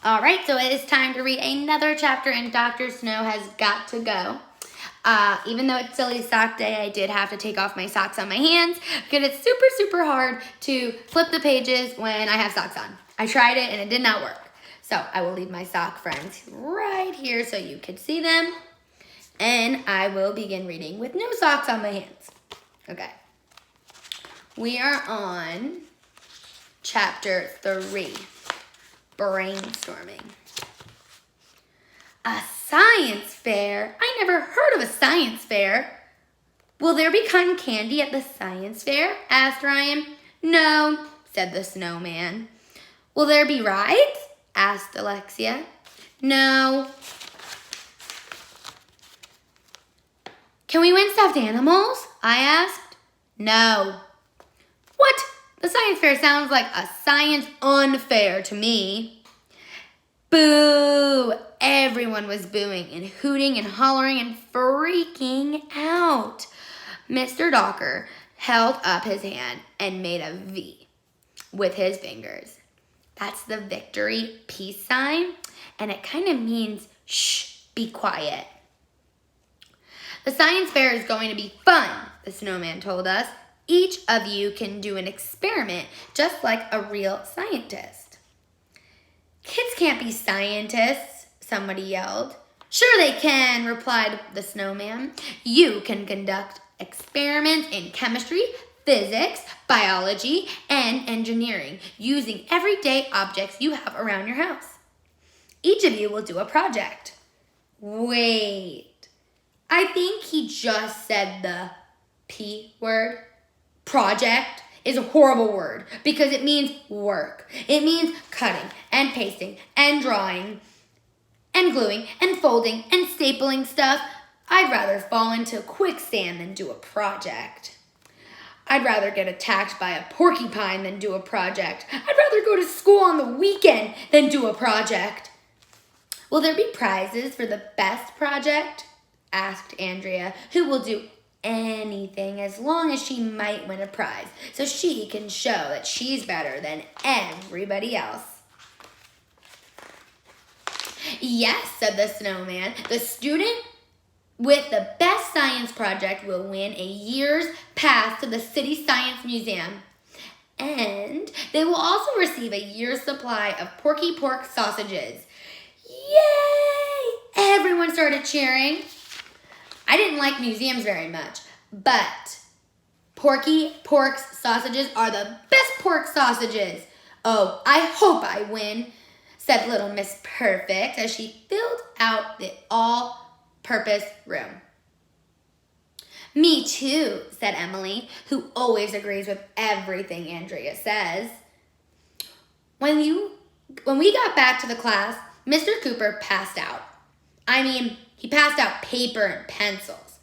All right, so it is time to read another chapter in Dr. Snow Has Got to Go. Even though it's silly sock day, I did have to take off my socks on my hands because it's super, super hard to flip the pages when I have socks on. I tried it and it did not work. So I will leave my sock friends right here so you can see them. And I will begin reading with no socks on my hands. Okay. We are on chapter 3, brainstorming. A science fair? I never heard of a science fair. Will there be cotton candy at the science fair? Asked Ryan. No, said the snowman. Will there be rides? Asked Alexia. No. Can we win stuffed animals? I asked. No. What? The science fair sounds like a science unfair to me. Boo! Everyone was booing and hooting and hollering and freaking out. Mr. Docker held up his hand and made a V with his fingers. That's the victory peace sign, and it kind of means shh, be quiet. The science fair is going to be fun, the snowman told us. Each of you can do an experiment just like a real scientist. Kids can't be scientists, somebody yelled. Sure they can, replied the snowman. You can conduct experiments in chemistry, physics, biology, and engineering using everyday objects you have around your house. Each of you will do a project. Wait, I think he just said the P word. Project is a horrible word because it means work. It means cutting and pasting and drawing and gluing and folding and stapling stuff. I'd rather fall into quicksand than do a project. I'd rather get attacked by a porcupine than do a project. I'd rather go to school on the weekend than do a project. Will there be prizes for the best project? Asked Andrea, who will do anything as long as she might win a prize so she can show that she's better than everybody else. Yes, said the snowman. The student with the best science project will win a year's pass to the City Science Museum. And they will also receive a year's supply of Porky Pork sausages. Yay! Everyone started cheering. I didn't like museums very much, but Porky Pork's sausages are the best pork sausages. Oh, I hope I win, said little Miss Perfect as she filled out the all-purpose room. Me too, said Emily, who always agrees with everything Andrea says. When we got back to the class, Mr. Cooper passed out. He passed out paper and pencils.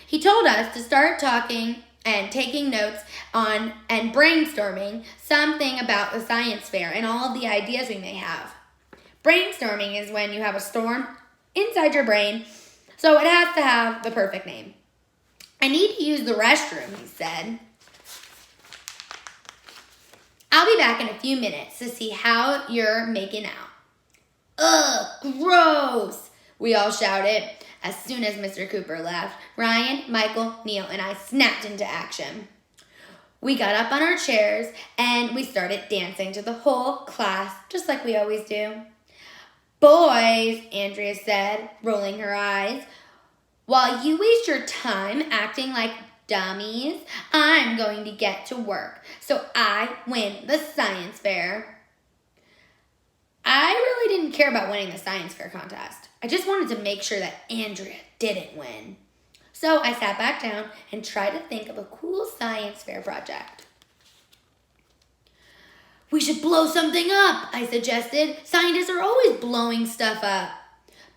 He told us to start talking and taking notes on and brainstorming something about the science fair and all of the ideas we may have. Brainstorming is when you have a storm inside your brain, so it has to have the perfect name. I need to use the restroom, he said. I'll be back in a few minutes to see how you're making out. Ugh, gross, we all shouted. As soon as Mr. Cooper left, Ryan, Michael, Neil, and I snapped into action. We got up on our chairs and we started dancing to the whole class, just like we always do. Boys, Andrea said, rolling her eyes, while you waste your time acting like dummies, I'm going to get to work so I win the science fair. I really didn't care about winning the science fair contest. I just wanted to make sure that Andrea didn't win. So I sat back down and tried to think of a cool science fair project. We should blow something up, I suggested. Scientists are always blowing stuff up.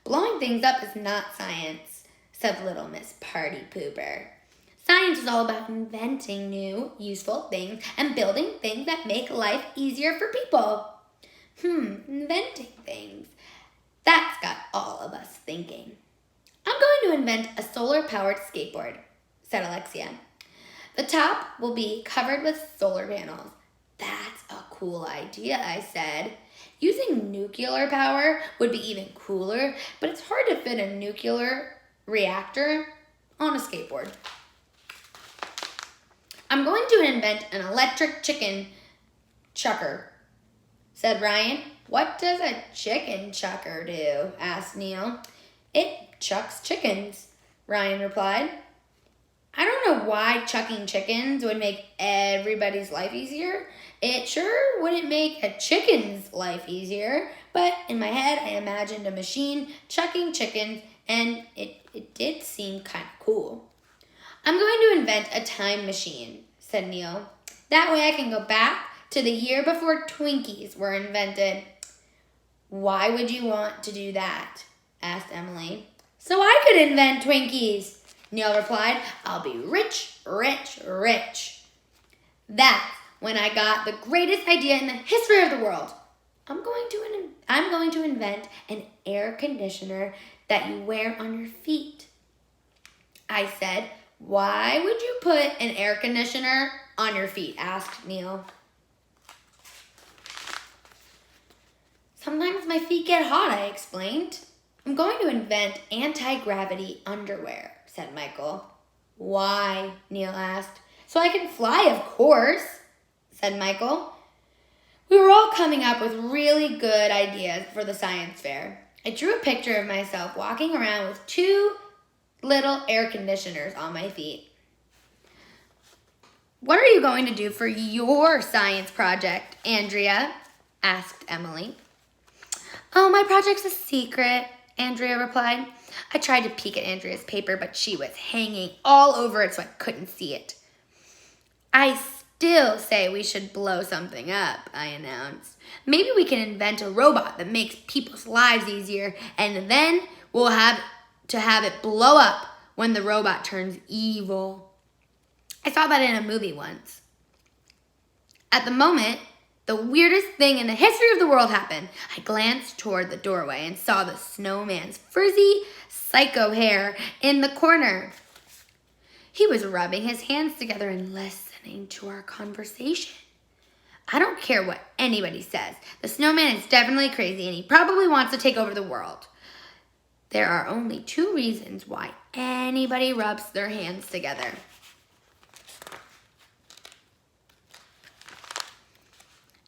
Blowing things up is not science, said little Miss Party Pooper. Science is all about inventing new, useful things and building things that make life easier for people. Inventing things. That's got all of us thinking. I'm going to invent a solar-powered skateboard, said Alexia. The top will be covered with solar panels. That's a cool idea, I said. Using nuclear power would be even cooler, but it's hard to fit a nuclear reactor on a skateboard. I'm going to invent an electric chicken chucker, said Ryan. What does a chicken chucker do? Asked Neil. It chucks chickens, Ryan replied. I don't know why chucking chickens would make everybody's life easier. It sure wouldn't make a chicken's life easier, but in my head I imagined a machine chucking chickens, and it did seem kind of cool. I'm going to invent a time machine, said Neil. That way I can go back to the year before Twinkies were invented. Why would you want to do that? Asked Emily. So I could invent Twinkies, Neil replied. I'll be rich, rich, rich. That's when I got the greatest idea in the history of the world. I'm going to invent an air conditioner that you wear on your feet. I said, why would you put an air conditioner on your feet? Asked Neil. Sometimes my feet get hot, I explained. I'm going to invent anti-gravity underwear, said Michael. Why? Neil asked. So I can fly, of course, said Michael. We were all coming up with really good ideas for the science fair. I drew a picture of myself walking around with 2 little air conditioners on my feet. What are you going to do for your science project, Andrea? Asked Emily. Oh, my project's a secret, Andrea replied. I tried to peek at Andrea's paper, but she was hanging all over it so I couldn't see it. I still say we should blow something up, I announced. Maybe we can invent a robot that makes people's lives easier, and then we'll have to have it blow up when the robot turns evil. I saw that in a movie once. At the moment, the weirdest thing in the history of the world happened. I glanced toward the doorway and saw the snowman's frizzy psycho hair in the corner. He was rubbing his hands together and listening to our conversation. I don't care what anybody says. The snowman is definitely crazy and he probably wants to take over the world. There are only 2 reasons why anybody rubs their hands together.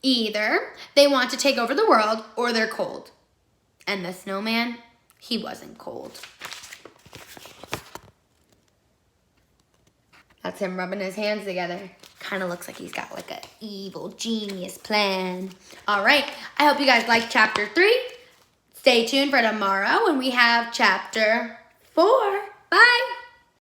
Either they want to take over the world or they're cold. And the snowman, he wasn't cold. That's him rubbing his hands together. Kind of looks like he's got like an evil genius plan. All right, I hope you guys liked chapter 3. Stay tuned for tomorrow when we have chapter 4. Bye.